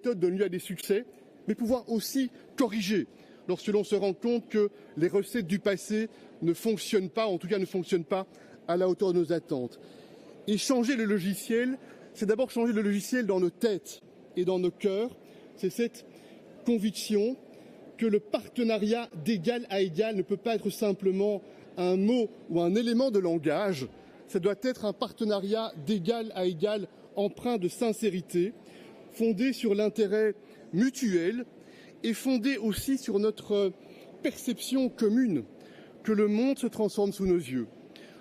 méthode donne lieu à des succès, mais pouvoir aussi corriger lorsque l'on se rend compte que les recettes du passé ne fonctionnent pas, en tout cas ne fonctionnent pas à la hauteur de nos attentes. Et changer le logiciel, c'est d'abord changer le logiciel dans nos têtes et dans nos cœurs. C'est cette conviction que le partenariat d'égal à égal ne peut pas être simplement un mot ou un élément de langage. Ça doit être un partenariat d'égal à égal empreint de sincérité, fondé sur l'intérêt mutuel et fondé aussi sur notre perception commune que le monde se transforme sous nos yeux.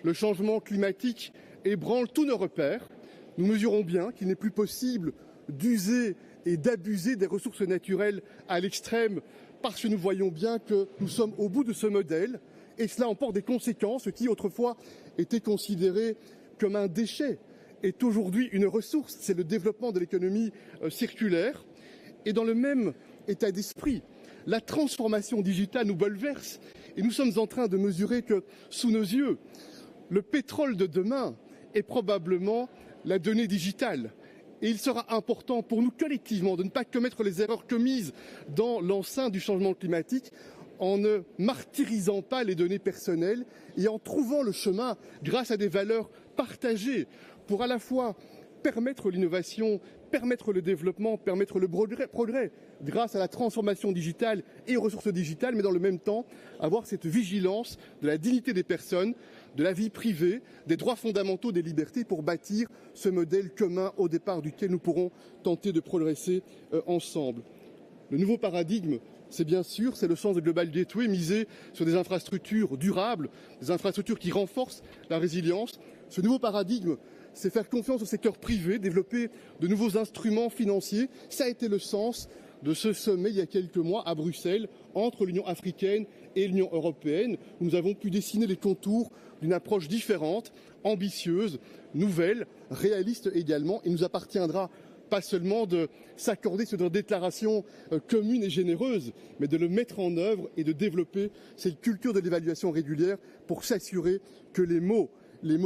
Le changement climatique ébranle tous nos repères. Nous mesurons bien qu'il n'est plus possible d'user et d'abuser des ressources naturelles à l'extrême parce que nous voyons bien que nous sommes au bout de ce modèle et cela emporte des conséquences. Ce qui autrefois était considéré comme un déchet est aujourd'hui une ressource. C'est le développement de l'économie circulaire. Et dans le même état d'esprit, la transformation digitale nous bouleverse et nous sommes en train de mesurer que sous nos yeux, le pétrole de demain est probablement la donnée digitale. Et il sera important pour nous collectivement de ne pas commettre les erreurs commises dans l'enceinte du changement climatique en ne martyrisant pas les données personnelles et en trouvant le chemin grâce à des valeurs partagées pour à la fois permettre l'innovation, permettre le développement, permettre le progrès grâce à la transformation digitale et aux ressources digitales, mais dans le même temps avoir cette vigilance de la dignité des personnes, de la vie privée, des droits fondamentaux, des libertés pour bâtir ce modèle commun au départ duquel nous pourrons tenter de progresser ensemble. Le nouveau paradigme, c'est bien sûr, c'est le sens de Global Gateway, miser sur des infrastructures durables, des infrastructures qui renforcent la résilience. Ce nouveau paradigme, c'est faire confiance au secteur privé, développer de nouveaux instruments financiers. Ça a été le sens de ce sommet il y a quelques mois à Bruxelles entre l'Union africaine et l'Union européenne, où nous avons pu dessiner les contours d'une approche différente, ambitieuse, nouvelle, réaliste également. Il nous appartiendra pas seulement de s'accorder sur des déclarations communes et généreuses, mais de le mettre en œuvre et de développer cette culture de l'évaluation régulière pour s'assurer que les mots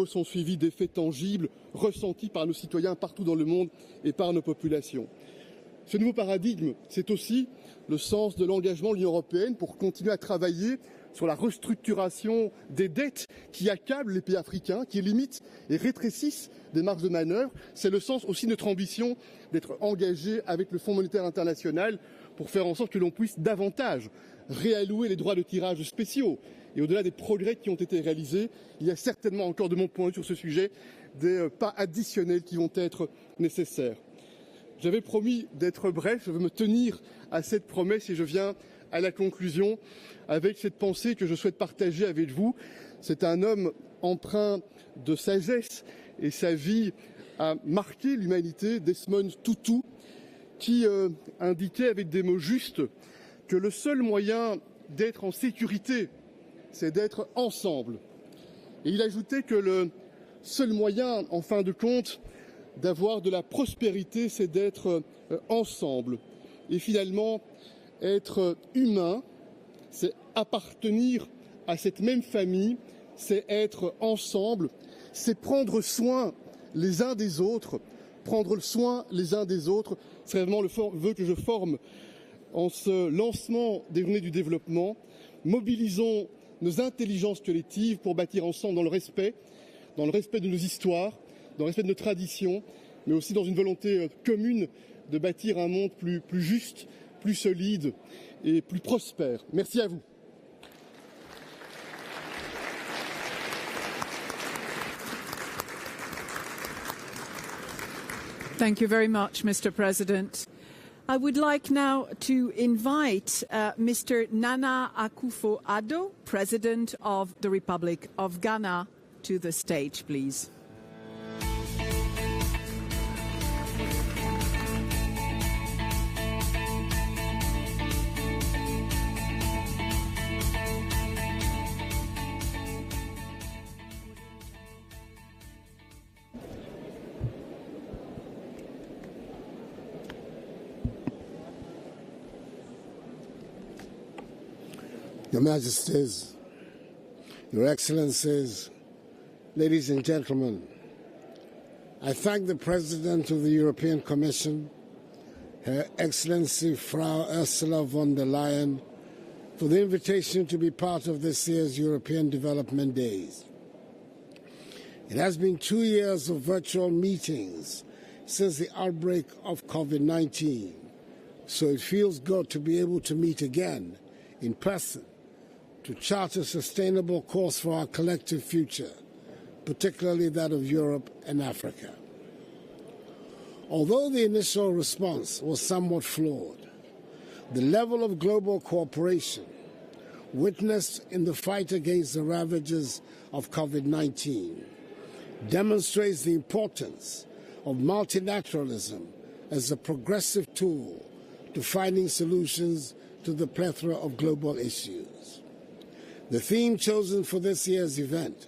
sont suivis d'effets tangibles, ressentis par nos citoyens partout dans le monde et par nos populations. Ce nouveau paradigme, c'est aussi le sens de l'engagement de l'Union européenne pour continuer à travailler sur la restructuration des dettes qui accablent les pays africains, qui limitent et rétrécissent des marges de manœuvre. C'est le sens aussi de notre ambition d'être engagé avec le Fonds monétaire international pour faire en sorte que l'on puisse davantage réallouer les droits de tirage spéciaux. Et au-delà des progrès qui ont été réalisés, il y a certainement encore, de mon point de vue sur ce sujet, des pas additionnels qui vont être nécessaires. J'avais promis d'être bref, je veux me tenir à cette promesse et je viens à la conclusion avec cette pensée que je souhaite partager avec vous. C'est un homme empreint de sagesse et sa vie a marqué l'humanité, Desmond Tutu, qui indiquait avec des mots justes que le seul moyen d'être en sécurité, c'est d'être ensemble. Et il ajoutait que le seul moyen, en fin de compte, d'avoir de la prospérité, c'est d'être ensemble. Et finalement, être humain, c'est appartenir à cette même famille, c'est être ensemble, c'est prendre soin les uns des autres, prendre soin les uns des autres. C'est vraiment le vœu que je forme en ce lancement des journées du développement. Mobilisons nos intelligences collectives pour bâtir ensemble dans le respect de nos histoires, dans le respect de nos traditions, mais aussi dans une volonté commune de bâtir un monde plus juste, plus solide et plus prospère. Merci à vous. Thank you very much, Mr. President. I would like now to invite Mr. Nana Akufo-Addo, President of the Republic of Ghana, to the stage, please. Your Majesties, Your Excellencies, ladies and gentlemen, I thank the President of the European Commission Her Excellency Frau Ursula von der Leyen, for the invitation to be part of this year's European Development Days. It has been 2 years of virtual meetings since the outbreak of COVID-19, so it feels good to be able to meet again in person to chart a sustainable course for our collective future, particularly that of Europe and Africa. Although the initial response was somewhat flawed, the level of global cooperation witnessed in the fight against the ravages of COVID-19 demonstrates the importance of multilateralism as a progressive tool to finding solutions to the plethora of global issues. The theme chosen for this year's event,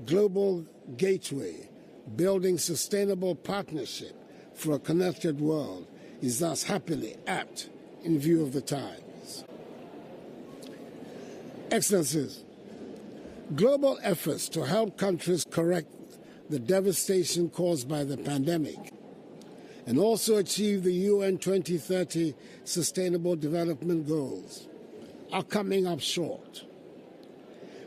Global Gateway, Building Sustainable Partnership for a Connected World, is thus happily apt in view of the times. Excellencies, global efforts to help countries correct the devastation caused by the pandemic and also achieve the UN 2030 Sustainable Development Goals are coming up short.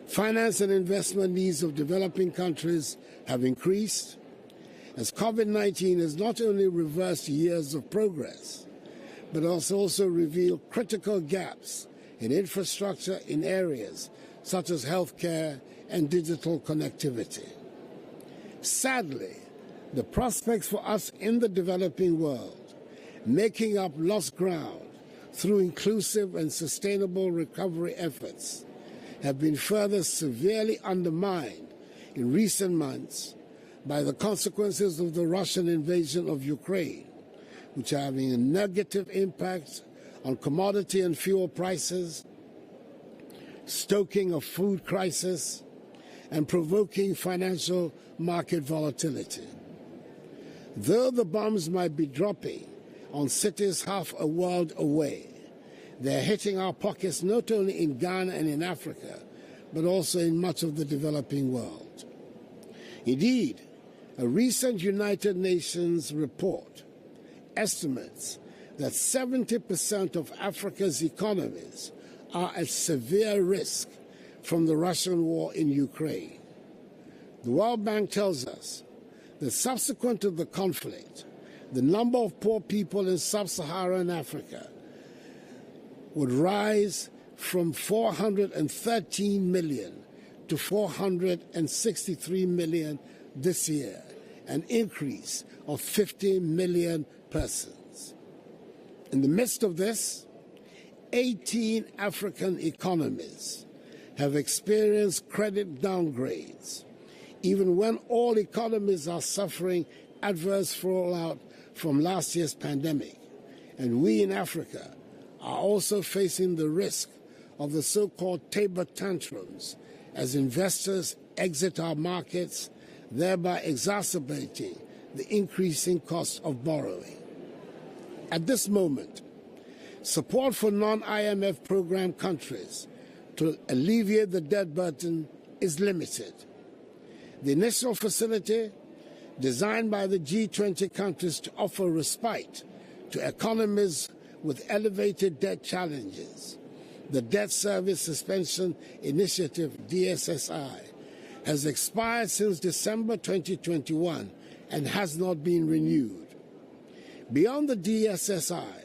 Finance and investment needs of developing countries have increased, as COVID-19 has not only reversed years of progress, but has also revealed critical gaps in infrastructure in areas such as healthcare and digital connectivity. Sadly, the prospects for us in the developing world, making up lost ground through inclusive and sustainable recovery efforts, have been further severely undermined in recent months by the consequences of the Russian invasion of Ukraine, which are having a negative impact on commodity and fuel prices, stoking a food crisis, and provoking financial market volatility. Though the bombs might be dropping on cities half a world away, they're hitting our pockets not only in Ghana and in Africa, but also in much of the developing world. Indeed, a recent United Nations report estimates that 70% of Africa's economies are at severe risk from the Russian war in Ukraine. The World Bank tells us that subsequent to the conflict, the number of poor people in sub-Saharan Africa would rise from 413 million to 463 million this year, an increase of 50 million persons. In the midst of this, 18 African economies have experienced credit downgrades, even when all economies are suffering adverse fallout from last year's pandemic. And we in Africa are also facing the risk of the so-called Tabor tantrums as investors exit our markets, thereby exacerbating the increasing cost of borrowing. At this moment, support for non-IMF program countries to alleviate the debt burden is limited. The initial facility, designed by the G20 countries to offer respite to economies with elevated debt challenges, the Debt Service Suspension Initiative, DSSI, has expired since December 2021 and has not been renewed. Beyond the DSSI,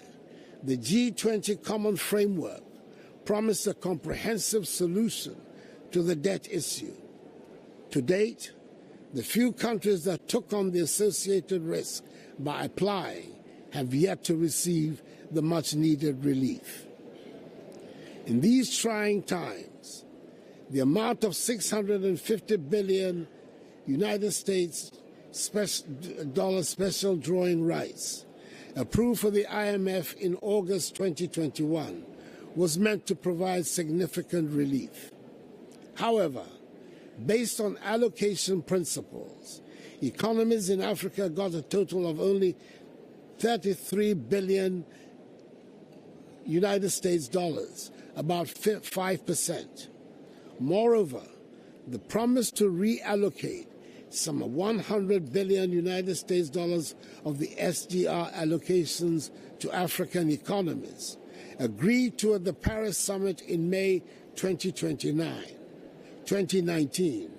the G20 Common Framework promised a comprehensive solution to the debt issue. To date, the few countries that took on the associated risk by applying have yet to receive the much-needed relief. In these trying times, the amount of $650 billion United States dollar special drawing rights approved for the IMF in August 2021 was meant to provide significant relief. However, based on allocation principles, economies in Africa got a total of only 33 billion United States dollars, about 5%. Moreover, the promise to reallocate some 100 billion United States dollars of the SDR allocations to African economies agreed to at the Paris summit in May 2019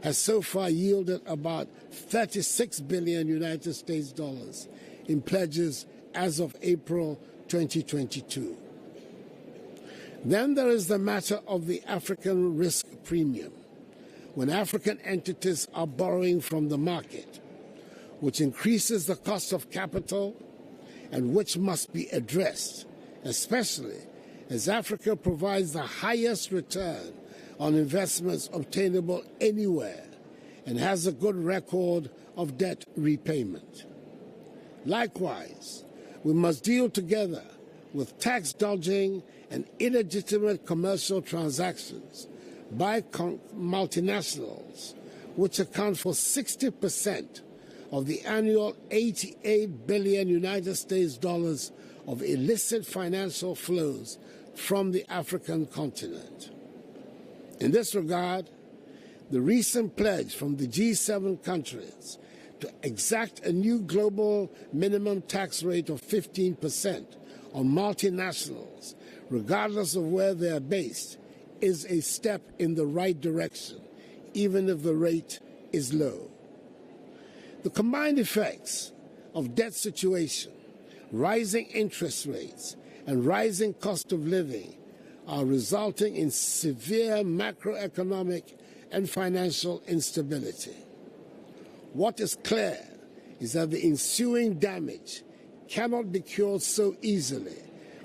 has so far yielded about 36 billion United States dollars in pledges as of April 2022. Then there is the matter of the African risk premium, when African entities are borrowing from the market, which increases the cost of capital and which must be addressed, especially as Africa provides the highest return on investments obtainable anywhere and has a good record of debt repayment. Likewise, we must deal together with tax dodging and illegitimate commercial transactions by multinationals, which account for 60% of the annual 88 billion United States dollars of illicit financial flows from the African continent. In this regard, the recent pledge from the G7 countries to exact a new global minimum tax rate of 15% on multinationals, regardless of where they are based, is a step in the right direction, even if the rate is low. The combined effects of debt situation, rising interest rates, and rising cost of living are resulting in severe macroeconomic and financial instability. What is clear is that the ensuing damage cannot be cured so easily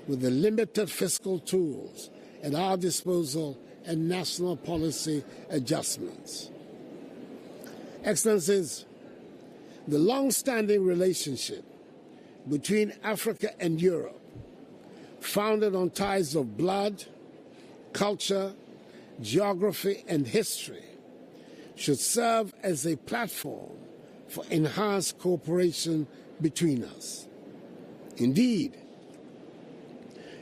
with the limited fiscal tools at our disposal and national policy adjustments. Excellencies, the long-standing relationship between Africa and Europe, founded on ties of blood, culture, geography, and history, should serve as a platform for enhanced cooperation between us. Indeed,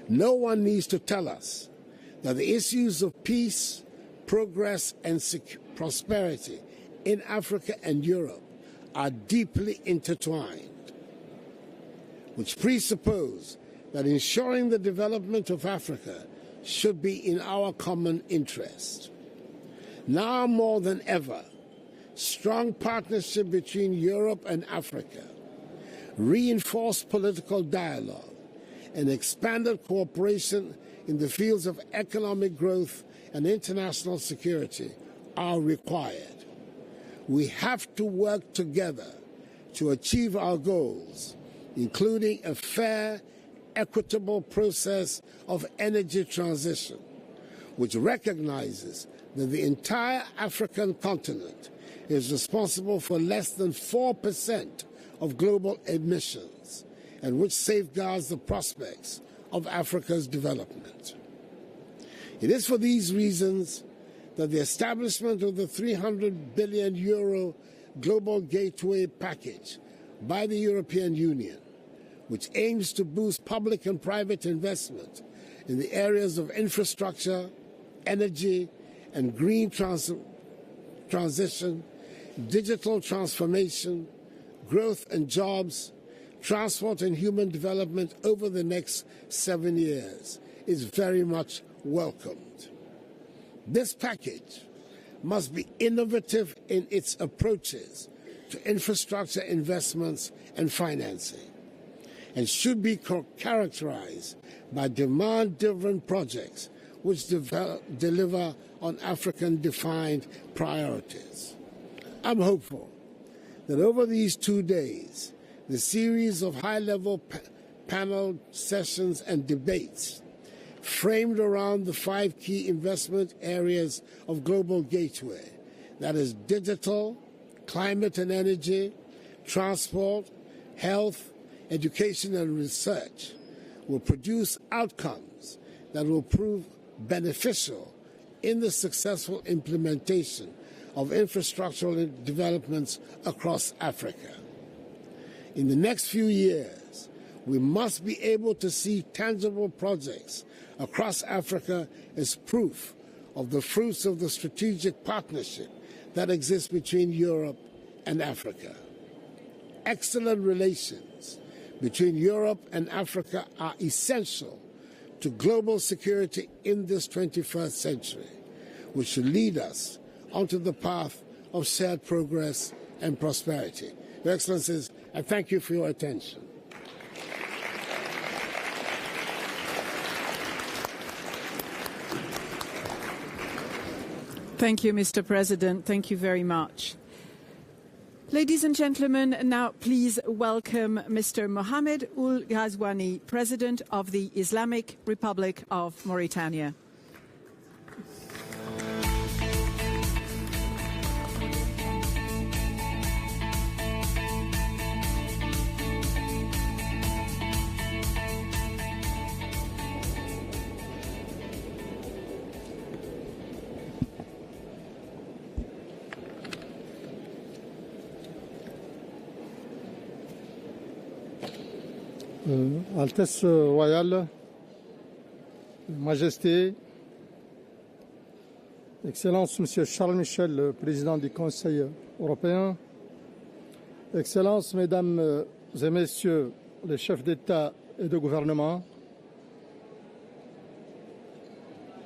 no one needs to tell us that the issues of peace, progress, and prosperity in Africa and Europe are deeply intertwined, which presuppose that ensuring the development of Africa should be in our common interest. Now more than ever, strong partnership between Europe and Africa, reinforced political dialogue, and expanded cooperation in the fields of economic growth and international security are required. We have to work together to achieve our goals, including a fair, equitable process of energy transition, which recognizes that the entire African continent is responsible for less than 4% of global emissions, and which safeguards the prospects of Africa's development. It is for these reasons that the establishment of the €300 billion Global Gateway Package by the European Union, which aims to boost public and private investment in the areas of infrastructure, energy, and green transition, digital transformation, growth and jobs, transport and human development over the next 7 years is very much welcomed. This package must be innovative in its approaches to infrastructure investments and financing, and should be characterized by demand-driven projects which deliver on African-defined priorities. I'm hopeful that over these 2 days, the series of high-level panel sessions and debates framed around the 5 key investment areas of Global Gateway, that is digital, climate and energy, transport, health, education and research, will produce outcomes that will prove beneficial in the successful implementation of infrastructural developments across Africa. In the next few years, we must be able to see tangible projects across Africa as proof of the fruits of the strategic partnership that exists between Europe and Africa. Excellent relations between Europe and Africa are essential to global security in this 21st century, which should lead us onto the path of shared progress and prosperity. Your Excellencies, I thank you for your attention. Thank you, Mr. President. Thank you very much. Ladies and gentlemen, now please welcome Mr. Mohamed Ould Ghazouani, President of the Islamic Republic of Mauritania. Altesse royale, Majesté, Excellence Monsieur Charles Michel, le Président du Conseil européen, Excellences Mesdames et Messieurs les chefs d'État et de gouvernement,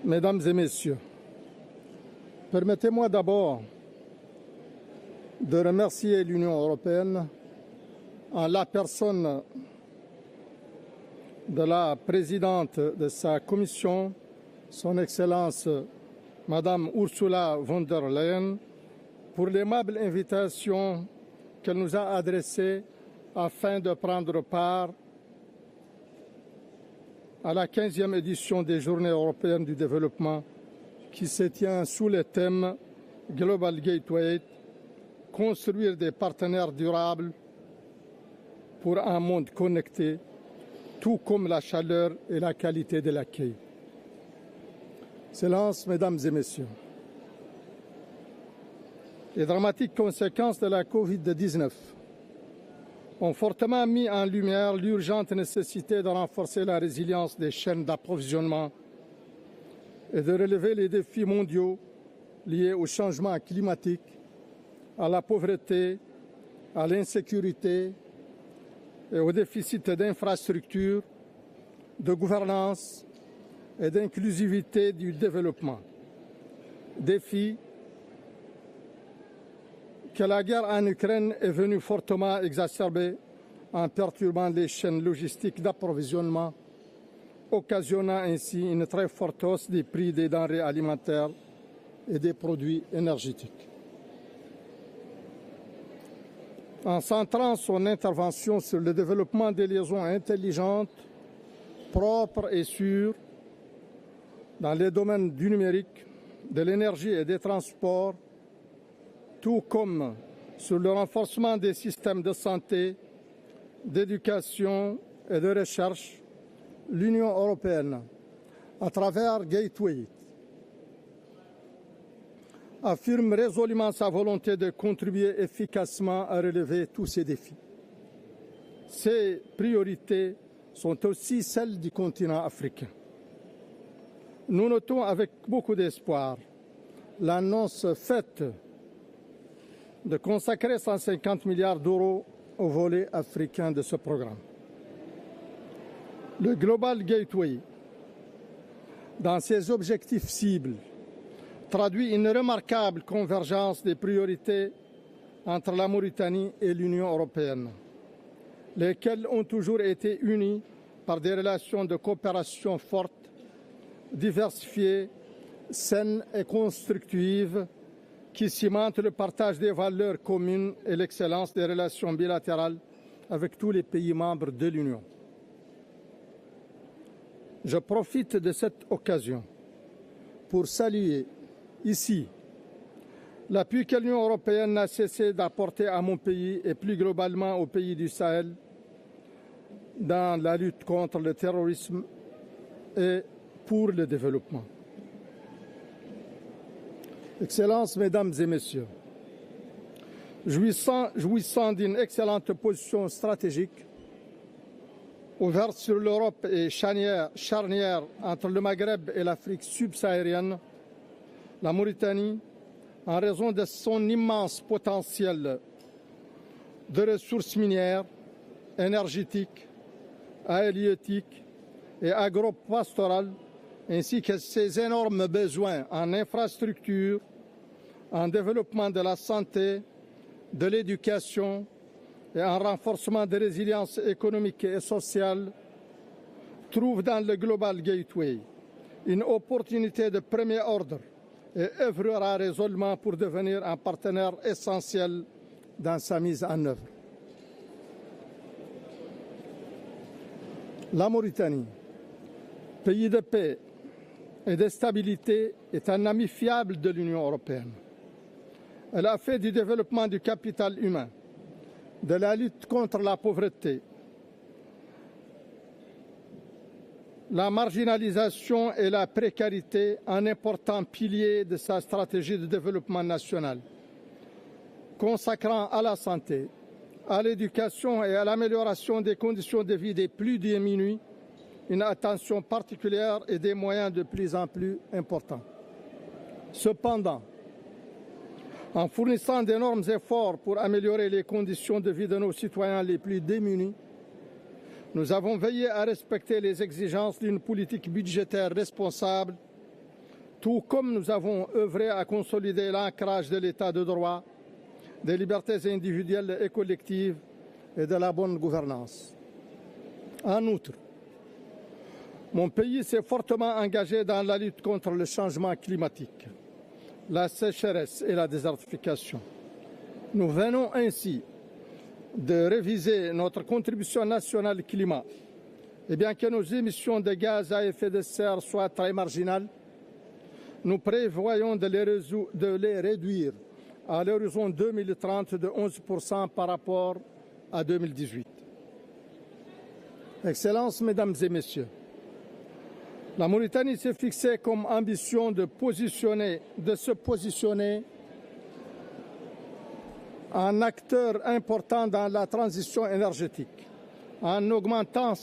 Mesdames et Messieurs, permettez-moi d'abord de remercier l'Union européenne en la personne de la présidente de sa commission, son Excellence Madame Ursula von der Leyen, pour l'aimable invitation qu'elle nous a adressée afin de prendre part à la 15e édition des Journées européennes du développement qui se tient sous le thème Global Gateway, construire des partenaires durables pour un monde connecté, tout comme la chaleur et la qualité de l'accueil. Excellences, Mesdames et Messieurs, les dramatiques conséquences de la Covid-19 ont fortement mis en lumière l'urgente nécessité de renforcer la résilience des chaînes d'approvisionnement et de relever les défis mondiaux liés au changement climatique, à la pauvreté, à l'insécurité et au déficit d'infrastructures, de gouvernance et d'inclusivité du développement. Défi que la guerre en Ukraine est venue fortement exacerber en perturbant les chaînes logistiques d'approvisionnement, occasionnant ainsi une très forte hausse des prix des denrées alimentaires et des produits énergétiques. En centrant son intervention sur le développement des liaisons intelligentes, propres et sûres, dans les domaines du numérique, de l'énergie et des transports, tout comme sur le renforcement des systèmes de santé, d'éducation et de recherche, l'Union européenne, à travers Gateway, affirme résolument sa volonté de contribuer efficacement à relever tous ces défis. Ces priorités sont aussi celles du continent africain. Nous notons avec beaucoup d'espoir l'annonce faite de consacrer 150 milliards d'euros au volet africain de ce programme. Le Global Gateway, dans ses objectifs cibles, traduit une remarquable convergence des priorités entre la Mauritanie et l'Union européenne, lesquelles ont toujours été unies par des relations de coopération fortes, diversifiées, saines et constructives, qui cimentent le partage des valeurs communes et l'excellence des relations bilatérales avec tous les pays membres de l'Union. Je profite de cette occasion pour saluer ici l'appui que l'Union européenne n'a cessé d'apporter à mon pays et plus globalement aux pays du Sahel dans la lutte contre le terrorisme et pour le développement. Excellences, Mesdames et Messieurs, jouissant d'une excellente position stratégique, ouverte sur l'Europe et charnière entre le Maghreb et l'Afrique subsaharienne, la Mauritanie en raison de son immense potentiel de ressources minières, énergétiques, halieutiques et agropastorales, ainsi que ses énormes besoins en infrastructures, en développement de la santé, de l'éducation et en renforcement de résilience économique et sociale, trouve dans le Global Gateway une opportunité de premier ordre et œuvrera résolument pour devenir un partenaire essentiel dans sa mise en œuvre. La Mauritanie, pays de paix et de stabilité, est un ami fiable de l'Union européenne. Elle a fait du développement du capital humain, de la lutte contre la pauvreté, la marginalisation et la précarité un important pilier de sa stratégie de développement national, consacrant à la santé, à l'éducation et à l'amélioration des conditions de vie des plus démunis une attention particulière et des moyens de plus en plus importants. Cependant, en fournissant d'énormes efforts pour améliorer les conditions de vie de nos citoyens les plus démunis, nous avons veillé à respecter les exigences d'une politique budgétaire responsable, tout comme nous avons œuvré à consolider l'ancrage de l'état de droit, des libertés individuelles et collectives et de la bonne gouvernance. En outre, mon pays s'est fortement engagé dans la lutte contre le changement climatique, la sécheresse et la désertification. Nous venons ainsi de réviser notre contribution nationale climat. Et bien que nos émissions de gaz à effet de serre soient très marginales, nous prévoyons de les réduire à l'horizon 2030 de 11% par rapport à 2018. Excellences, Mesdames et Messieurs, la Mauritanie s'est fixée comme ambition de se positionner en acteur important dans la transition énergétique, en augmentant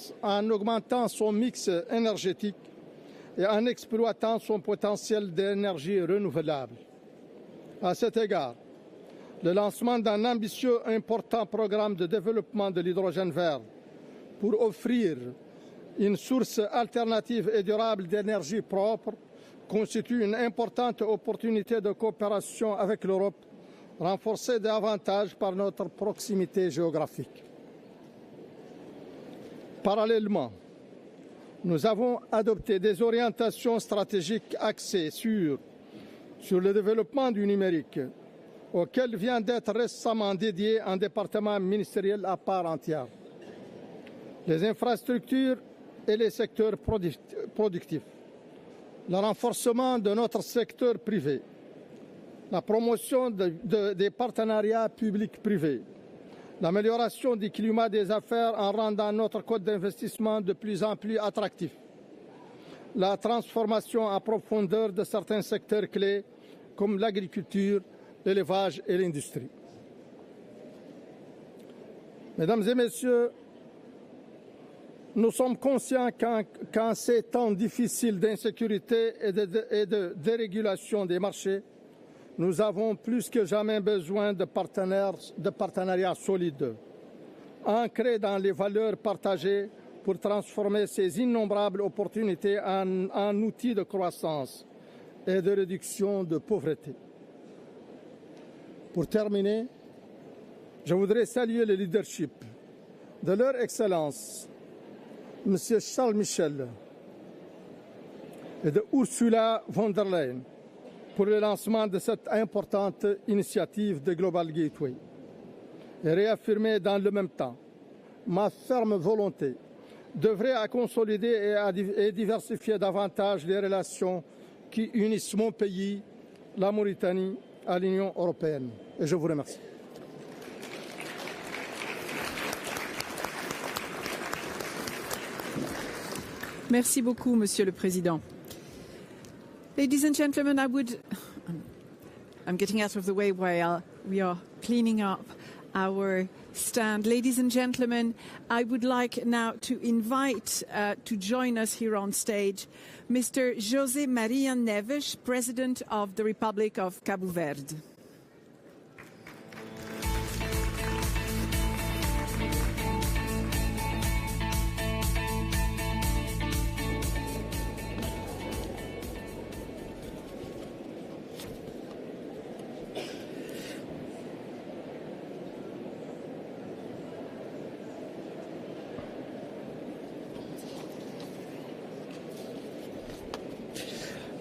son mix énergétique et en exploitant son potentiel d'énergie renouvelable. À cet égard, le lancement d'un ambitieux et important programme de développement de l'hydrogène vert pour offrir une source alternative et durable d'énergie propre constitue une importante opportunité de coopération avec l'Europe, renforcée davantage par notre proximité géographique. Parallèlement, nous avons adopté des orientations stratégiques axées sur le développement du numérique, auquel vient d'être récemment dédié un département ministériel à part entière. Les infrastructures et les secteurs productifs, le renforcement de notre secteur privé, la promotion des partenariats publics-privés, l'amélioration du climat des affaires en rendant notre code d'investissement de plus en plus attractif, la transformation en profondeur de certains secteurs clés comme l'agriculture, l'élevage et l'industrie. Mesdames et Messieurs, nous sommes conscients qu'en ces temps difficiles d'insécurité et de dérégulation des marchés, nous avons plus que jamais besoin de partenariats solides, ancrés dans les valeurs partagées pour transformer ces innombrables opportunités en outils de croissance et de réduction de pauvreté. Pour terminer, je voudrais saluer le leadership de leur Excellence, M. Charles Michel et de Ursula von der Leyen pour le lancement de cette importante initiative de Global Gateway et réaffirmer dans le même temps ma ferme volonté d'œuvrer à consolider et diversifier davantage les relations qui unissent mon pays, la Mauritanie, à l'Union européenne. Et je vous remercie. Merci beaucoup, Monsieur le Président. Ladies and gentlemen, I'm getting out of the way while we are cleaning up our stand. Ladies and gentlemen, I would like now to invite to join us here on stage Mr. José Maria Neves, President of the Republic of Cabo Verde.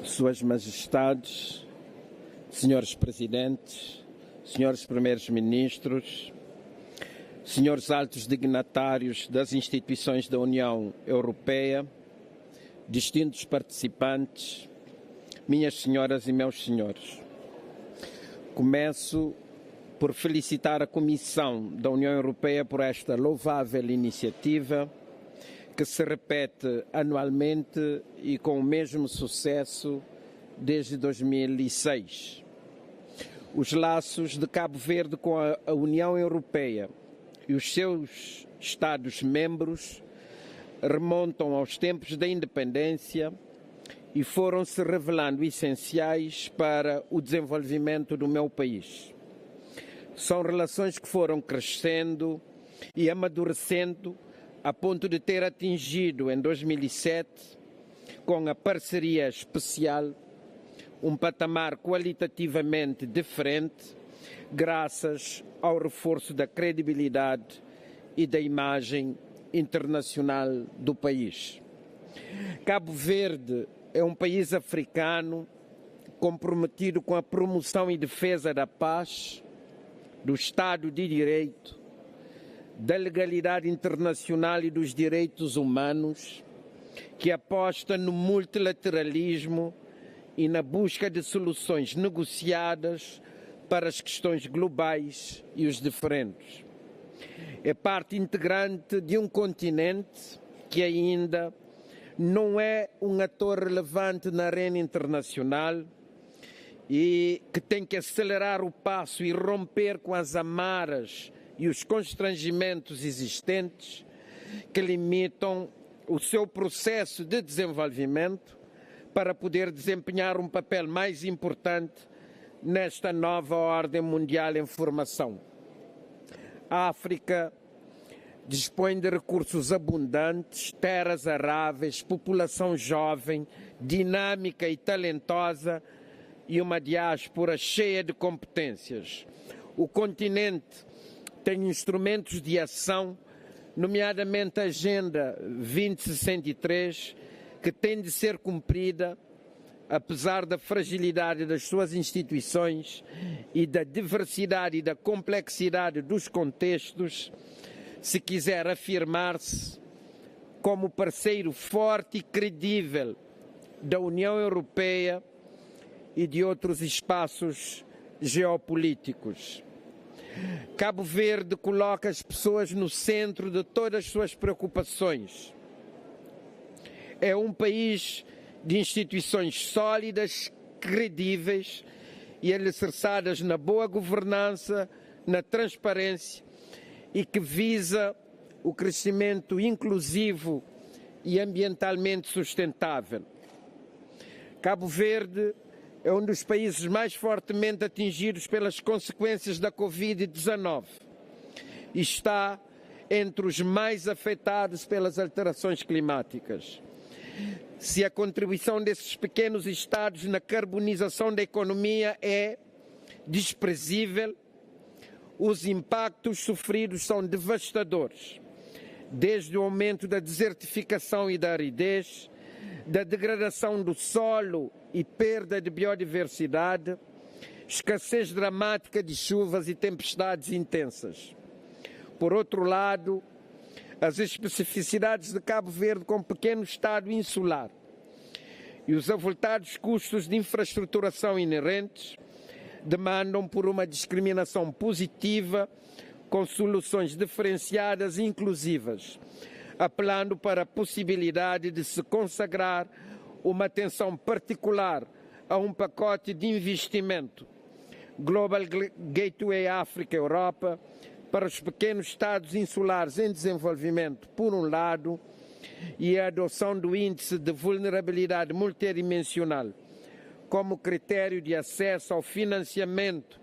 Suas Majestades, Senhores Presidentes, Senhores Primeiros Ministros, Senhores Altos Dignatários das instituições da União Europeia, distintos participantes, minhas senhoras e meus senhores. Começo por felicitar a Comissão da União Europeia por esta louvável iniciativa que se repete anualmente e com o mesmo sucesso desde 2006. Os laços de Cabo Verde com a União Europeia e os seus Estados-membros remontam aos tempos da independência e foram se revelando essenciais para o desenvolvimento do meu país. São relações que foram crescendo e amadurecendo a ponto de ter atingido em 2007, com a parceria especial, um patamar qualitativamente diferente, graças ao reforço da credibilidade e da imagem internacional do país. Cabo Verde é um país africano comprometido com a promoção e defesa da paz, do Estado de Direito, da legalidade internacional e dos direitos humanos, que aposta no multilateralismo e na busca de soluções negociadas para as questões globais e os diferentes. É parte integrante de um continente que ainda não é um ator relevante na arena internacional e que tem que acelerar o passo e romper com as amarras e os constrangimentos existentes que limitam o seu processo de desenvolvimento para poder desempenhar um papel mais importante nesta nova ordem mundial em formação. A África dispõe de recursos abundantes, terras aráveis, população jovem, dinâmica e talentosa e uma diáspora cheia de competências. O continente tem instrumentos de ação, nomeadamente a Agenda 2063, que tem de ser cumprida, apesar da fragilidade das suas instituições e da diversidade e da complexidade dos contextos, se quiser afirmar-se como parceiro forte e credível da União Europeia e de outros espaços geopolíticos. Cabo Verde coloca as pessoas no centro de todas as suas preocupações. É um país de instituições sólidas, credíveis e alicerçadas na boa governança, na transparência e que visa o crescimento inclusivo e ambientalmente sustentável. Cabo Verde é um dos países mais fortemente atingidos pelas consequências da Covid-19 e está entre os mais afetados pelas alterações climáticas. Se a contribuição desses pequenos estados na carbonização da economia é desprezível, os impactos sofridos são devastadores, desde o aumento da desertificação e da aridez, da degradação do solo e perda de biodiversidade, escassez dramática de chuvas e tempestades intensas. Por outro lado, as especificidades de Cabo Verde como pequeno estado insular e os avultados custos de infraestruturação inerentes demandam por uma discriminação positiva com soluções diferenciadas e inclusivas, apelando para a possibilidade de se consagrar uma atenção particular a um pacote de investimento Global Gateway África-Europa, para os pequenos Estados insulares em desenvolvimento, por um lado, e a adoção do Índice de Vulnerabilidade Multidimensional como critério de acesso ao financiamento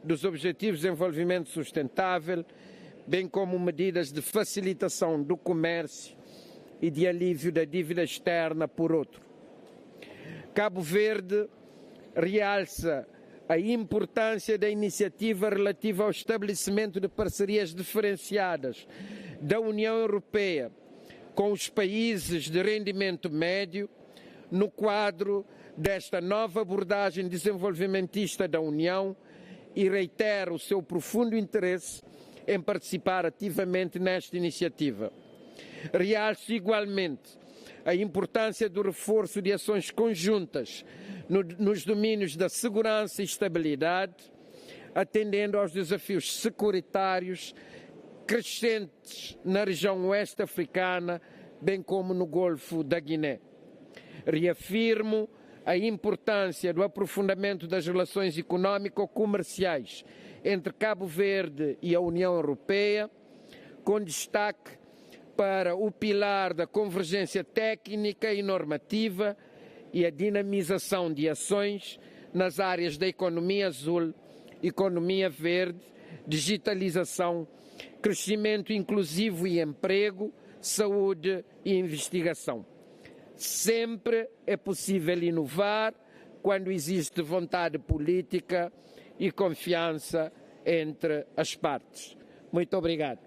dos Objetivos de Desenvolvimento Sustentável, bem como medidas de facilitação do comércio e de alívio da dívida externa, por outro. Cabo Verde realça a importância da iniciativa relativa ao estabelecimento de parcerias diferenciadas da União Europeia com os países de rendimento médio no quadro desta nova abordagem desenvolvimentista da União e reitera o seu profundo interesse em participar ativamente nesta iniciativa. Realço igualmente a importância do reforço de ações conjuntas nos domínios da segurança e estabilidade, atendendo aos desafios securitários crescentes na região oeste africana, bem como no Golfo da Guiné. Reafirmo a importância do aprofundamento das relações econômico-comerciais entre Cabo Verde e a União Europeia, com destaque para o pilar da convergência técnica e normativa e a dinamização de ações nas áreas da economia azul, economia verde, digitalização, crescimento inclusivo e emprego, saúde e investigação. Sempre é possível inovar quando existe vontade política e confiança entre as partes. Muito obrigado.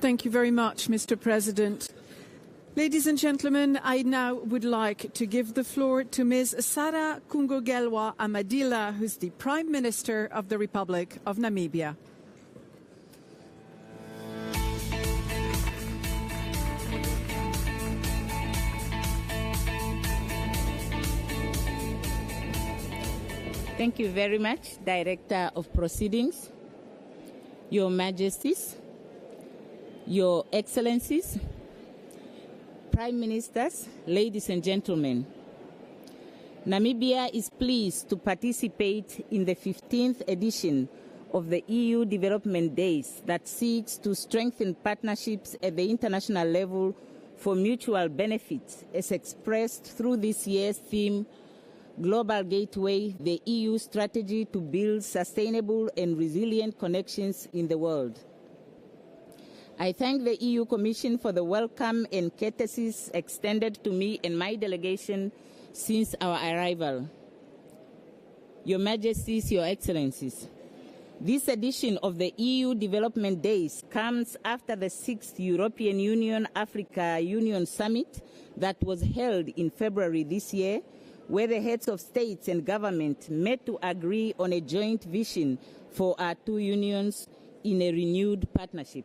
Thank you very much, Mr. President. Ladies and gentlemen, I now would like to give the floor to Ms. Sara Kungogelwa Amadila, who's the Prime Minister of the Republic of Namibia. Thank you very much, Director of Proceedings, Your Majesties, Your Excellencies, Prime Ministers, ladies and gentlemen. Namibia is pleased to participate in the 15th edition of the EU Development Days that seeks to strengthen partnerships at the international level for mutual benefit, as expressed through this year's theme, Global Gateway, the EU strategy to build sustainable and resilient connections in the world. I thank the EU Commission for the welcome and courtesies extended to me and my delegation since our arrival. Your Majesties, Your Excellencies, this edition of the EU Development Days comes after the 6th European Union-Africa Union Summit that was held in February this year, where the heads of states and government met to agree on a joint vision for our two unions in a renewed partnership.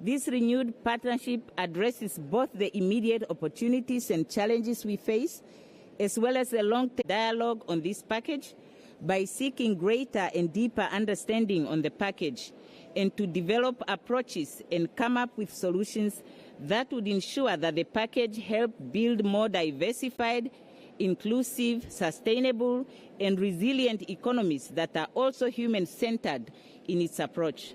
This renewed partnership addresses both the immediate opportunities and challenges we face, as well as the long-term dialogue on this package, by seeking greater and deeper understanding on the package, and to develop approaches and come up with solutions that would ensure that the package help build more diversified, inclusive, sustainable, and resilient economies that are also human-centered in its approach.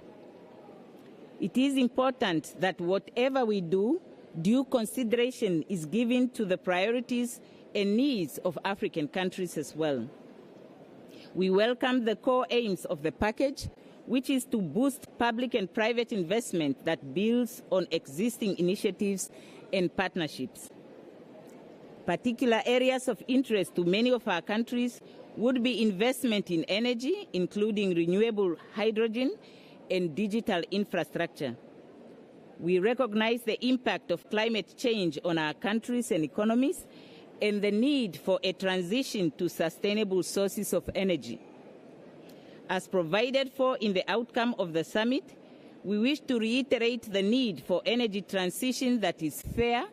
It is important that whatever we do, due consideration is given to the priorities and needs of African countries as well. We welcome the core aims of the package, which is to boost public and private investment that builds on existing initiatives and partnerships. Particular areas of interest to many of our countries would be investment in energy, including renewable hydrogen and digital infrastructure. We recognize the impact of climate change on our countries and economies and the need for a transition to sustainable sources of energy. As provided for in the outcome of the summit, we wish to reiterate the need for energy transition that is fair,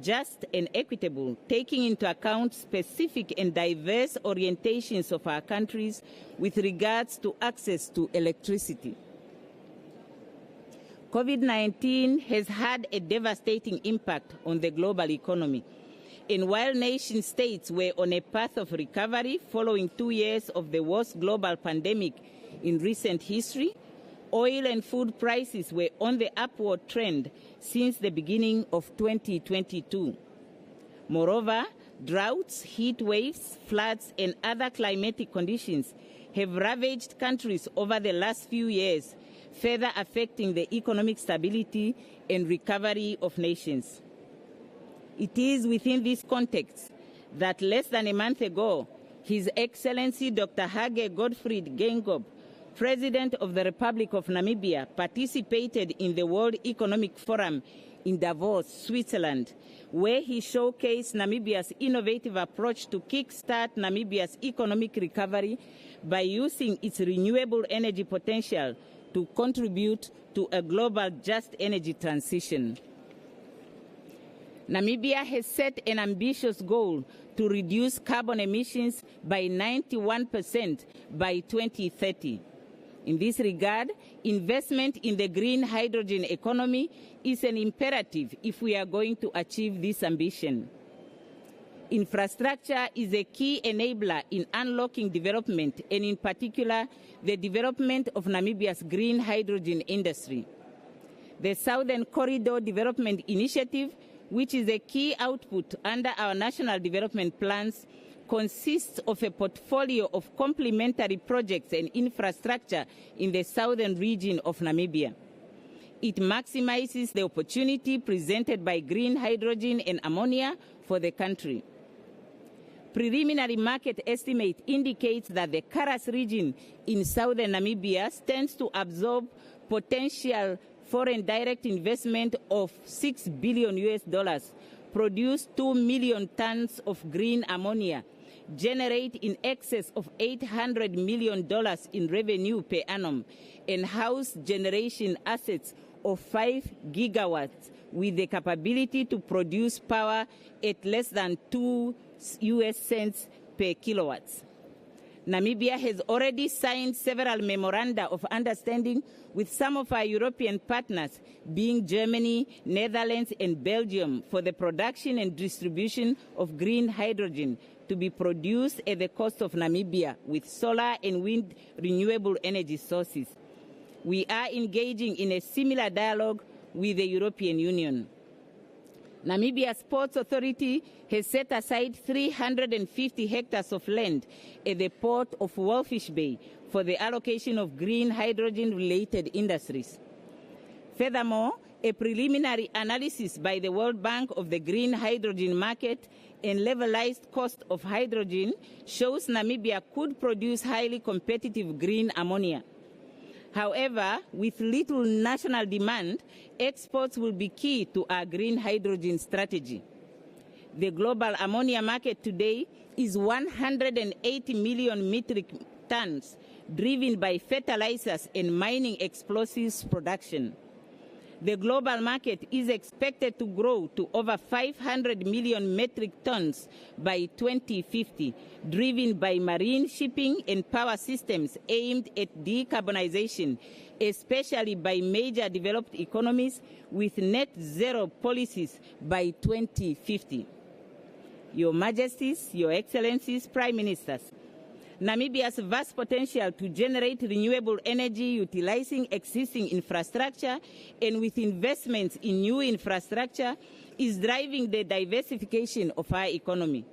just and equitable, taking into account specific and diverse orientations of our countries with regards to access to electricity. COVID-19 has had a devastating impact on the global economy, And while nation states were on a path of recovery following 2 years of the worst global pandemic in recent history, oil and food prices were on the upward trend since the beginning of 2022. Moreover, droughts, heat waves, floods, and other climatic conditions have ravaged countries over the last few years, further affecting the economic stability and recovery of nations. It is within this context that less than a month ago, His Excellency Dr. Hage Godfried Geingob, President of the Republic of Namibia, participated in the World Economic Forum in Davos, Switzerland, where he showcased Namibia's innovative approach to kickstart Namibia's economic recovery by using its renewable energy potential to contribute to a global just energy transition. Namibia has set an ambitious goal to reduce carbon emissions by 91% by 2030. In this regard, investment in the green hydrogen economy is an imperative if we are going to achieve this ambition. Infrastructure is a key enabler in unlocking development, and in particular, the development of Namibia's green hydrogen industry. The Southern Corridor Development Initiative, which is a key output under our national development plans, consists of a portfolio of complementary projects and infrastructure in the southern region of Namibia. It maximizes the opportunity presented by green hydrogen and ammonia for the country. Preliminary market estimate indicates that the Karas region in southern Namibia stands to absorb potential foreign direct investment of $6 billion, produce 2 million tons of green ammonia, generate in excess of $800 million in revenue per annum, and house generation assets of 5 gigawatts with the capability to produce power at less than 2 US cents per kilowatt. Namibia has already signed several memoranda of understanding with some of our European partners, being Germany, Netherlands, and Belgium, for the production and distribution of green hydrogen to be produced at the coast of Namibia with solar and wind renewable energy sources. We are engaging in a similar dialogue with the European Union. Namibia's Ports Authority has set aside 350 hectares of land at the port of Walfish Bay for the allocation of green hydrogen-related industries. Furthermore, a preliminary analysis by the World Bank of the green hydrogen market and levelized cost of hydrogen shows Namibia could produce highly competitive green ammonia. However, with little national demand, exports will be key to our green hydrogen strategy. The global ammonia market today is 180 million metric tons, driven by fertilizers and mining explosives production. The global market is expected to grow to over 500 million metric tons by 2050, driven by marine shipping and power systems aimed at decarbonization, especially by major developed economies with net zero policies by 2050. Your Majesties, Your Excellencies, Prime Ministers, Namibia's vast potential to generate renewable energy utilizing existing infrastructure and with investments in new infrastructure is driving the diversification of our economy.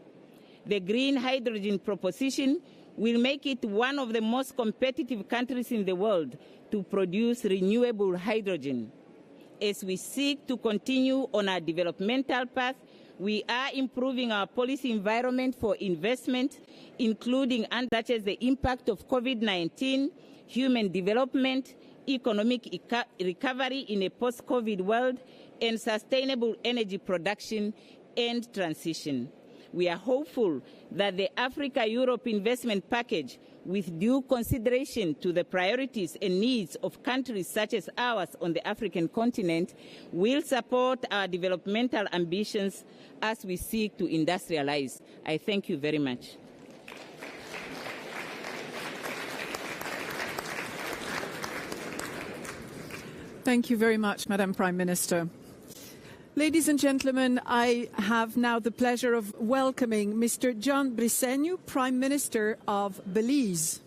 The green hydrogen proposition will make it one of the most competitive countries in the world to produce renewable hydrogen. As we seek to continue on our developmental path, we are improving our policy environment for investment, including such as the impact of COVID-19, human development, economic recovery in a post-COVID world, and sustainable energy production and transition. We are hopeful that the Africa-Europe investment package, with due consideration to the priorities and needs of countries such as ours on the African continent, will support our developmental ambitions as we seek to industrialize. I thank you very much. Thank you very much, Madam Prime Minister. Ladies and gentlemen, I have now the pleasure of welcoming Mr. John Briceño, Prime Minister of Belize.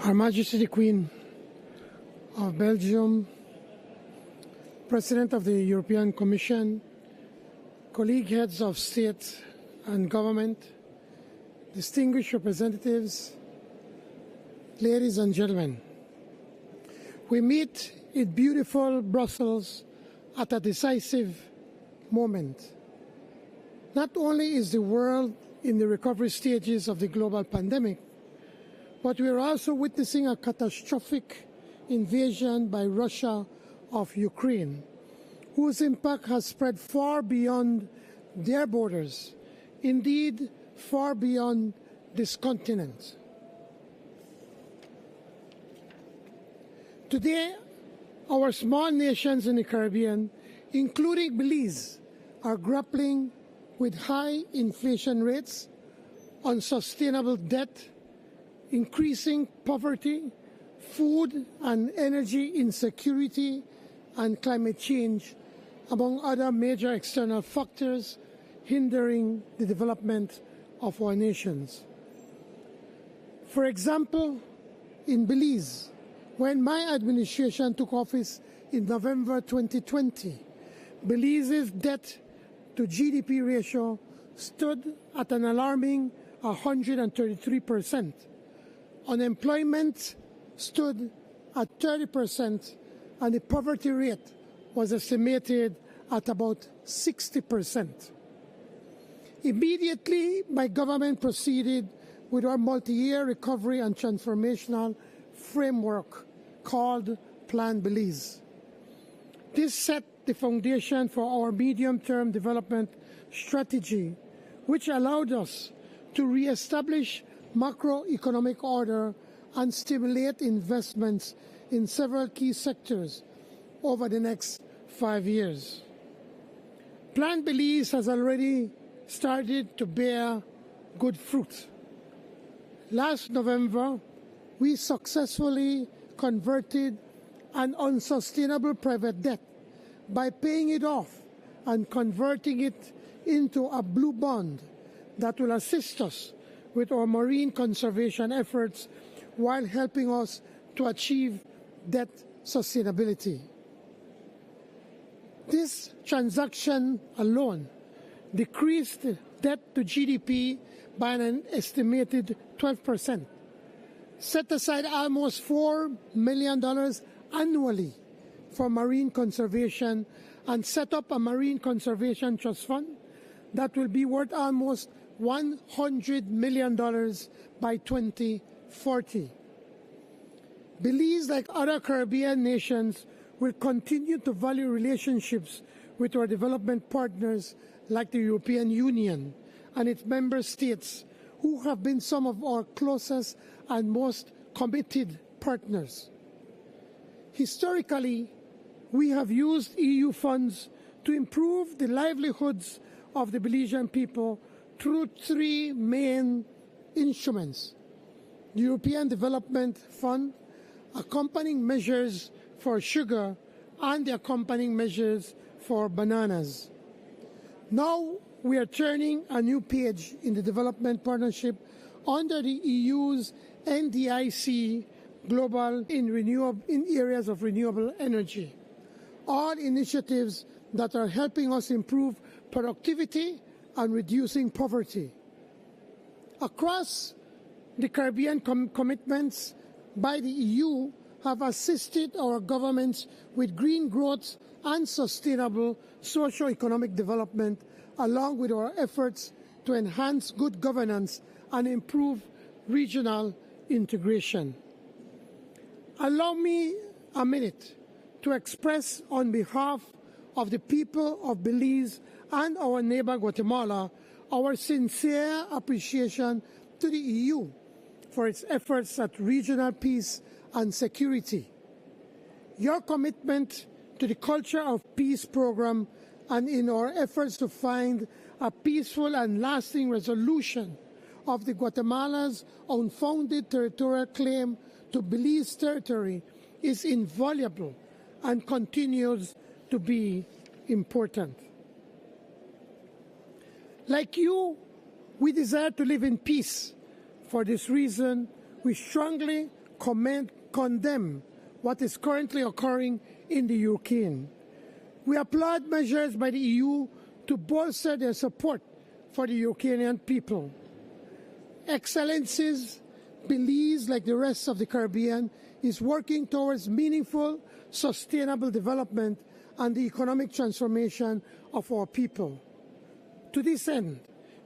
Her Majesty the Queen of Belgium, President of the European Commission, colleague heads of state and government, distinguished representatives, ladies and gentlemen, we meet in beautiful Brussels at a decisive moment. Not only is the world in the recovery stages of the global pandemic, but we are also witnessing a catastrophic invasion by Russia of Ukraine, whose impact has spread far beyond their borders, indeed far beyond this continent. Today, our small nations in the Caribbean, including Belize, are grappling with high inflation rates, unsustainable debt, increasing poverty, food and energy insecurity, and climate change, among other major external factors hindering the development of our nations. For example, in Belize, when my administration took office in November 2020, Belize's debt to GDP ratio stood at an alarming 133%. Unemployment stood at 30%, and the poverty rate was estimated at about 60%. Immediately, my government proceeded with our multi-year recovery and transformational framework called Plan Belize. This set the foundation for our medium-term development strategy, which allowed us to re-establish macroeconomic order and stimulate investments in several key sectors over the next 5 years. Plan Belize has already started to bear good fruit. Last November, we successfully converted an unsustainable private debt by paying it off and converting it into a blue bond that will assist us with our marine conservation efforts while helping us to achieve debt sustainability. This transaction alone decreased debt to GDP by an estimated 12%, set aside almost $4 million annually for marine conservation, and set up a marine conservation trust fund that will be worth almost $100 million by 2040. Belize, like other Caribbean nations, will continue to value relationships with our development partners like the European Union and its member states, who have been some of our closest and most committed partners. Historically, we have used EU funds to improve the livelihoods of the Belizean people through three main instruments: the European Development Fund, accompanying measures for sugar, and the accompanying measures for bananas. Now we are turning a new page in the development partnership under the EU's NDIC Global in areas of renewable energy. All initiatives that are helping us improve productivity and reducing poverty. Across the Caribbean, commitments by the EU have assisted our governments with green growth and sustainable socio-economic development, along with our efforts to enhance good governance and improve regional integration. Allow me a minute to express on behalf of the people of Belize and our neighbor Guatemala our sincere appreciation to the EU for its efforts at regional peace and security. Your commitment to the Culture of Peace program and in our efforts to find a peaceful and lasting resolution of the Guatemala's unfounded territorial claim to Belize territory is invaluable and continues to be important. Like you, we desire to live in peace. For this reason, we strongly condemn what is currently occurring in the Ukraine. We applaud measures by the EU to bolster their support for the Ukrainian people. Excellencies, Belize, like the rest of the Caribbean, is working towards meaningful, sustainable development and the economic transformation of our people. To this end,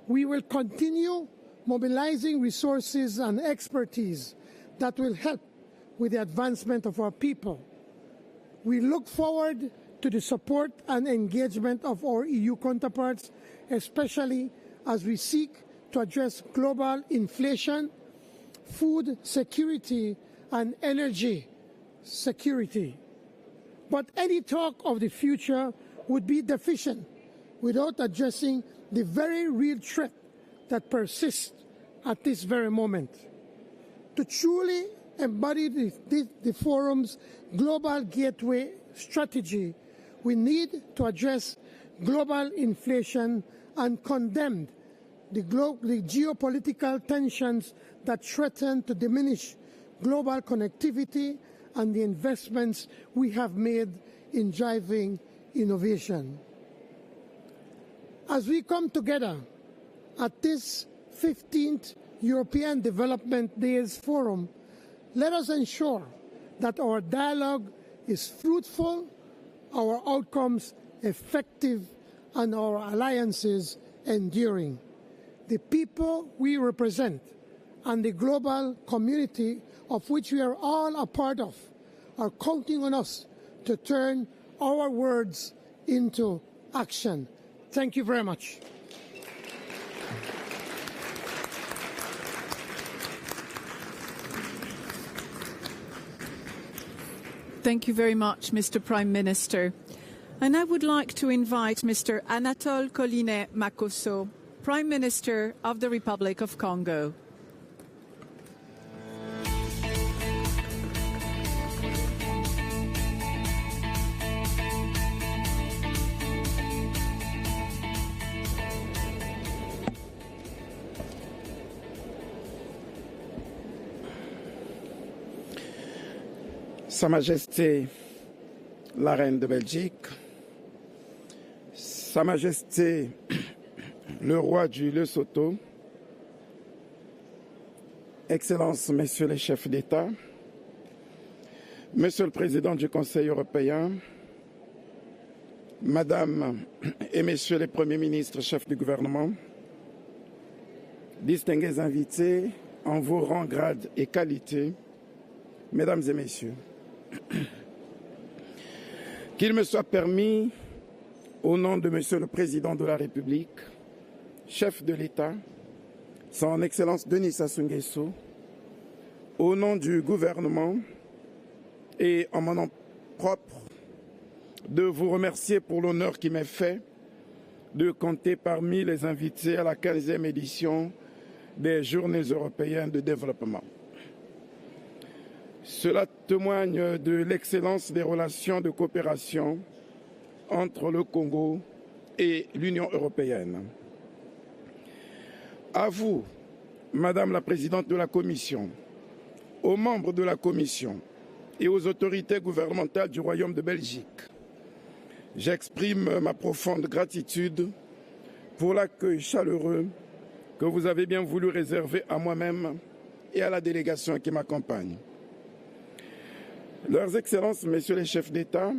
we will continue mobilizing resources and expertise that will help with the advancement of our people. We look forward to the support and engagement of our EU counterparts, especially as we seek to address global inflation, food security, and energy security. But any talk of the future would be deficient without addressing the very real threat that persists at this very moment. To truly embody the forum's global gateway strategy, we need to address global inflation and condemn the geopolitical tensions that threaten to diminish global connectivity and the investments we have made in driving innovation. As we come together at this 15th European Development Days Forum, let us ensure that our dialogue is fruitful, our outcomes effective, and our alliances enduring. The people we represent and the global community of which we are all a part of are counting on us to turn our words into action. Thank you very much. Thank you very much, Mr. Prime Minister. And I would like to invite Mr. Anatole Collinet Makosso, Prime Minister of the Republic of Congo. Sa Majesté la Reine de Belgique, Sa Majesté le Roi du Lesotho, Excellences, Messieurs les chefs d'État, Monsieur le Président du Conseil européen, Madame et Messieurs les Premiers ministres, chefs du gouvernement, distingués invités en vos rangs, grades et qualités, Mesdames et Messieurs, qu'il me soit permis, au nom de Monsieur le Président de la République, chef de l'État, Son Excellence Denis Sassou Nguesso, au nom du gouvernement et en mon nom propre, de vous remercier pour l'honneur qui m'est fait de compter parmi les invités à la 15e édition des Journées européennes de développement. Cela témoigne de l'excellence des relations de coopération entre le Congo et l'Union européenne. À vous, Madame la Présidente de la Commission, aux membres de la Commission et aux autorités gouvernementales du Royaume de Belgique, j'exprime ma profonde gratitude pour l'accueil chaleureux que vous avez bien voulu réserver à moi-même et à la délégation qui m'accompagne. Leurs Excellences, Messieurs les chefs d'État,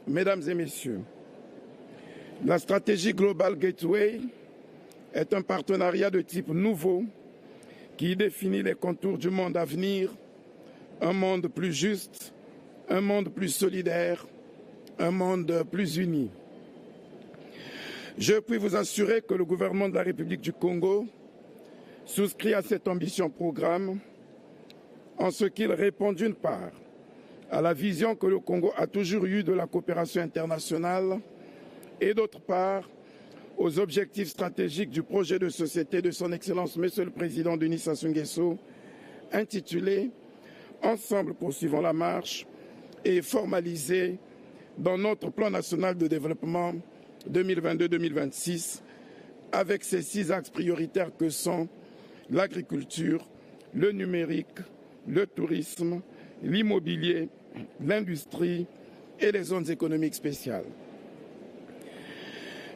Mesdames et Messieurs, la stratégie Global Gateway est un partenariat de type nouveau qui définit les contours du monde à venir, un monde plus juste, un monde plus solidaire, un monde plus uni. Je puis vous assurer que le gouvernement de la République du Congo souscrit à cette ambition programme en ce qu'il répond d'une part à la vision que le Congo a toujours eue de la coopération internationale et d'autre part aux objectifs stratégiques du projet de société de son Excellence Monsieur le Président Denis Sassou Nguesso, intitulé « Ensemble poursuivons la marche » et formalisé dans notre plan national de développement 2022-2026 avec ces 6 axes prioritaires que sont l'agriculture, le numérique, le tourisme, l'immobilier, l'industrie et les zones économiques spéciales.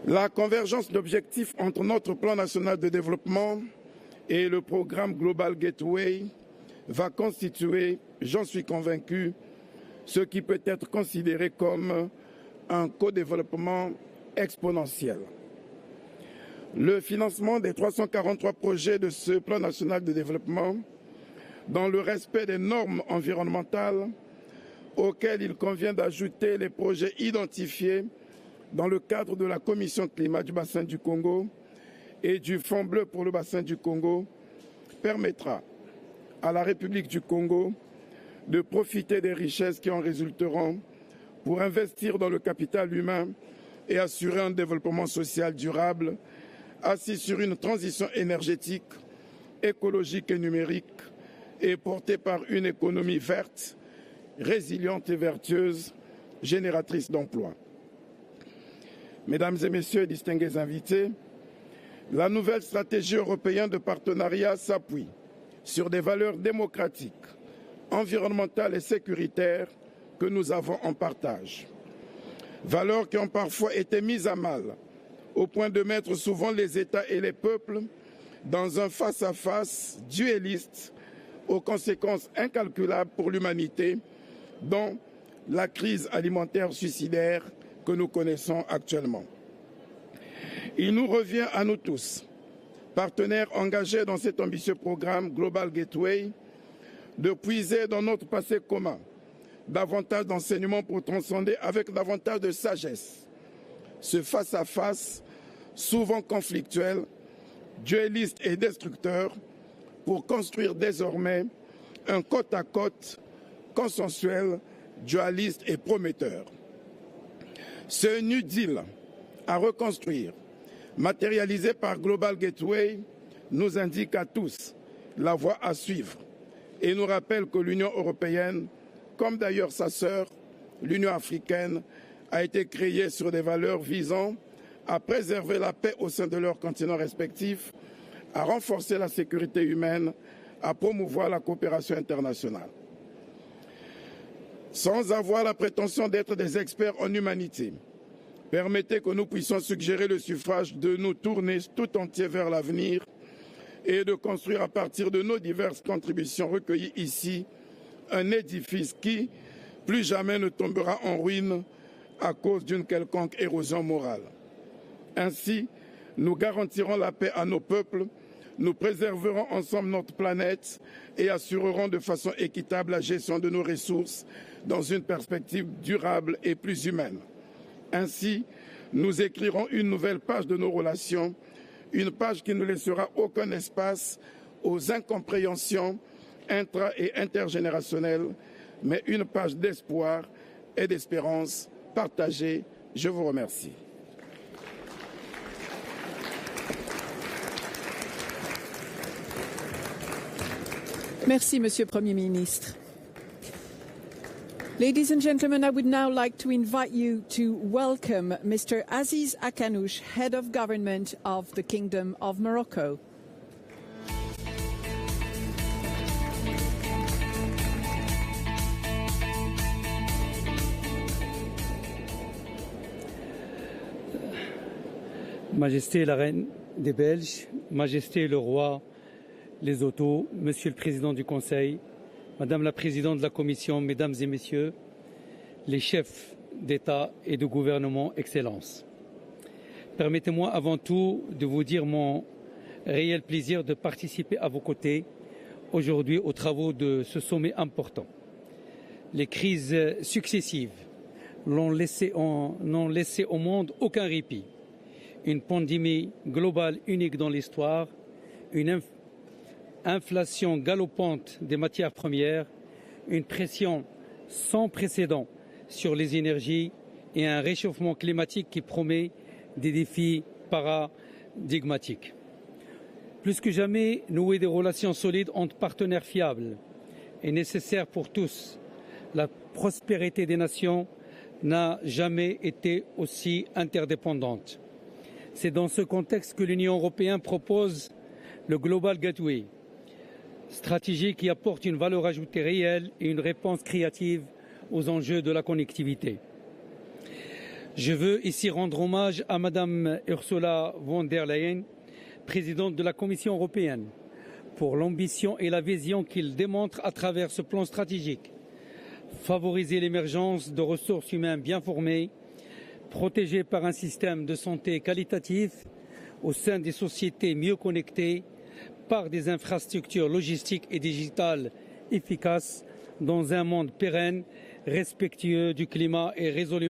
La convergence d'objectifs entre notre plan national de développement et le programme Global Gateway va constituer, j'en suis convaincu, ce qui peut être considéré comme un co-développement exponentiel. Le financement des 343 projets de ce plan national de développement, dans le respect des normes environnementales, auxquelles il convient d'ajouter les projets identifiés dans le cadre de la Commission climat du bassin du Congo et du Fonds bleu pour le bassin du Congo, permettra à la République du Congo de profiter des richesses qui en résulteront pour investir dans le capital humain et assurer un développement social durable assis sur une transition énergétique, écologique et numérique et portée par une économie verte, résiliente et vertueuse, génératrice d'emplois. Mesdames et Messieurs, distingués invités, la nouvelle stratégie européenne de partenariat s'appuie sur des valeurs démocratiques, environnementales et sécuritaires que nous avons en partage. Valeurs qui ont parfois été mises à mal, au point de mettre souvent les États et les peuples dans un face-à-face duelliste aux conséquences incalculables pour l'humanité, dont la crise alimentaire suicidaire que nous connaissons actuellement. Il nous revient à nous tous, partenaires engagés dans cet ambitieux programme Global Gateway, de puiser dans notre passé commun davantage d'enseignements pour transcender avec davantage de sagesse ce face-à-face souvent conflictuel, duelliste et destructeur pour construire désormais un côte-à-côte consensuel, dualiste et prometteur. Ce New Deal à reconstruire, matérialisé par Global Gateway, nous indique à tous la voie à suivre et nous rappelle que l'Union européenne, comme d'ailleurs sa sœur, l'Union africaine, a été créée sur des valeurs visant à préserver la paix au sein de leurs continents respectifs, à renforcer la sécurité humaine, à promouvoir la coopération internationale. Sans avoir la prétention d'être des experts en humanité, permettez que nous puissions suggérer le suffrage de nous tourner tout entier vers l'avenir et de construire à partir de nos diverses contributions recueillies ici un édifice qui, plus jamais, ne tombera en ruine à cause d'une quelconque érosion morale. Ainsi, nous garantirons la paix à nos peuples, nous préserverons ensemble notre planète et assurerons de façon équitable la gestion de nos ressources dans une perspective durable et plus humaine. Ainsi, nous écrirons une nouvelle page de nos relations, une page qui ne laissera aucun espace aux incompréhensions intra- et intergénérationnelles, mais une page d'espoir et d'espérance partagée. Je vous remercie. Merci, Monsieur le Premier ministre. Ladies and gentlemen, I would now like to invite you to welcome Mr. Aziz Akanouche, Head of Government of the Kingdom of Morocco. Majesté la Reine des Belges, Majesté le Roi, les Autos, Monsieur le Président du Conseil, Madame la Présidente de la Commission, Mesdames et Messieurs, les chefs d'État et de gouvernement, Excellences. Permettez-moi avant tout de vous dire mon réel plaisir de participer à vos côtés aujourd'hui aux travaux de ce sommet important. Les crises successives n'ont laissé au monde aucun répit. Une pandémie globale unique dans l'histoire, une inflation galopante des matières premières, une pression sans précédent sur les énergies et un réchauffement climatique qui promet des défis paradigmatiques. Plus que jamais, nouer des relations solides entre partenaires fiables est nécessaire pour tous. La prospérité des nations n'a jamais été aussi interdépendante. C'est dans ce contexte que l'Union européenne propose le Global Gateway, stratégie qui apporte une valeur ajoutée réelle et une réponse créative aux enjeux de la connectivité. Je veux ici rendre hommage à Madame Ursula von der Leyen, présidente de la Commission européenne, pour l'ambition et la vision qu'il démontre à travers ce plan stratégique. Favoriser l'émergence de ressources humaines bien formées, protégées par un système de santé qualitatif au sein des sociétés mieux connectées, par des infrastructures logistiques et digitales efficaces dans un monde pérenne, respectueux du climat et résolument